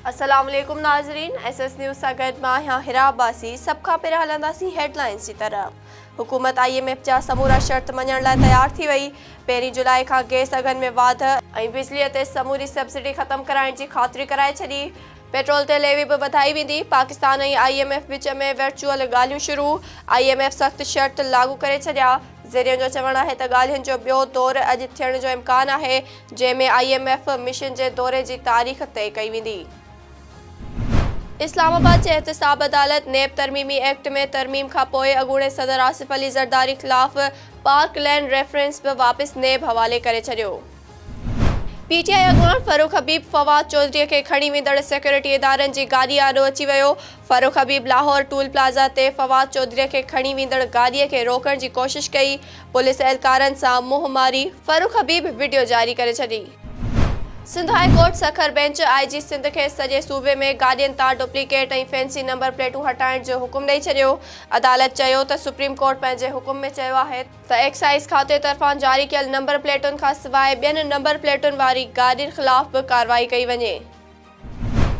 अस्सलाम वालेकुम नाज़रीन, एसएस न्यूज़ सां गॾु मां आहियां हिरा अब्बासी। सभ खां पहिरियों हलंदासीं हेडलाइंस जी तरफ़। हुकूमत IMF जा समूरा शर्त मञण लाइ तयार थी वई। 1 जुलाई खां गैस अघनि में वाध ऐं बिजलीअ ते समूरी सब्सिडी ख़त्म कराइण जी ख़ातिरी कराए छॾी। पेट्रोल ते लेवी बि वधाई वेंदी। पाकिस्तान ऐं IMF विच में वर्चुअल ॻाल्हियूं शुरू। IMF सख़्त शर्त लागू करे छॾिया। ज़रियनि जो चवणु आहे त ॻाल्हियुनि जो ॿियो दौरु अॼु थियण जो इम्कान आहे, जंहिंमें IMF मिशन जे दौरे जी तारीख़ तइ कई वेंदी। इस्लामाबाद जे एहतसाब अदालत नेब तरमीमी एक्ट में तरमीम खां पोइ अॻूणे सदर आसिफ अली ज़रदारी ख़िलाफ़ पार्क लैंड रेफरेंस बि वापसि नेब हवाले करे छॾियो। PTI अॻवान फ़ारूक हबीब फवाद चौधरीअ खे खणी वेंदड़ सिक्योरिटी इदारनि जी गाॾी आॾो अची वियो। फ़ारूक हबीब लाहौर टूल प्लाज़ा ते फवाद चौधरीअ खे खणी वेंदड़ गाॾीअ खे रोकण जी कोशिश कई। पुलिस एहलकारनि सां मुंहुं मारी फ़ारूक हबीब वीडियो जारी करे छॾी। Sindh high court Sukkur bench IG Sindh खे सॼे सूबे में गाॾियुनि तां डुप्लीकेट ऐं फैंसी नंबर प्लेटूं हटाइण जो हुकुम ॾेई छॾियो। अदालत चयो त सुप्रीम कोर्ट पंहिंजे हुकुम में चयो आहे त एक्साइज़ खाते तरफ़ां जारी कयल नंबर प्लेटुनि खां सवाइ ॿियनि नंबर प्लेटुनि वारी गाॾियुनि ख़िलाफ़ बि कार्रवाई कई वञे।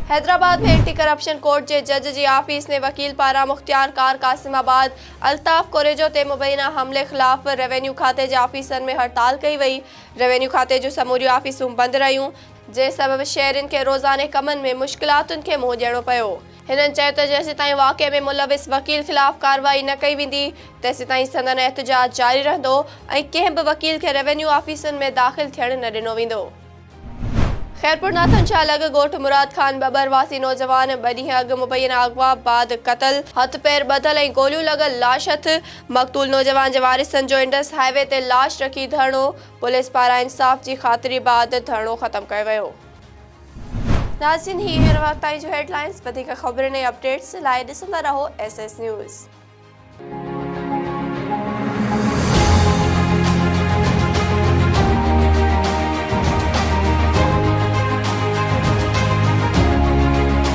हैदराबाद में एंटी करप्शन कोर्ट जे जज जी ऑफिस ने वकील पारां मुख्तियार कार कासिमाबाद अल्ताफ कोरेजो ते मुबैना हमले ख़िलाफ़ रेवेन्यू खाते जे ऑफिसनि में हड़ताल कई वई। रेवेन्यू खाते जूं समूरियूं ऑफिसूं बंदि रहियूं, जे सबबि शहरियुनि खे रोज़ाने कमनि में मुश्किलातुनि खे मुंहुं ॾियणो पियो। हिननि चयो त जेसिताईं वाक़े में मुलविस वकील ख़िलाफ़ कार्रवाई न कई वेंदी, तेसिताईं संदन एहतजाज जारी रहंदो ऐं कंहिं बि वकील खे रेवेन्यू ऑफिसनि में दाख़िल थियण न ॾिनो वेंदो। खैरपुर नाथन शाह लॻ ॻोठ मुराद खान बबरवासी नौजवान 2 ॾींहं अॻु मुबैना अगवा बाद क़तल, हथ पैर ॿधल ऐं गोलियूं लॻल लाश हथ। मक़तूल नौजवान जे वारिसनि जो इंडस हाईवे ते लाश रखी धरणो। पुलिस पारां इंसाफ़ जी ख़ातिरी बाद धरणो ख़त्म कयो वियो। नाज़रीन, ही हिन वक़्त ताईं जो हेडलाइंस। वधीक ख़बरुनि ऐं अपडेट्स लाइ ॾिसंदा रहो SS न्यूज़।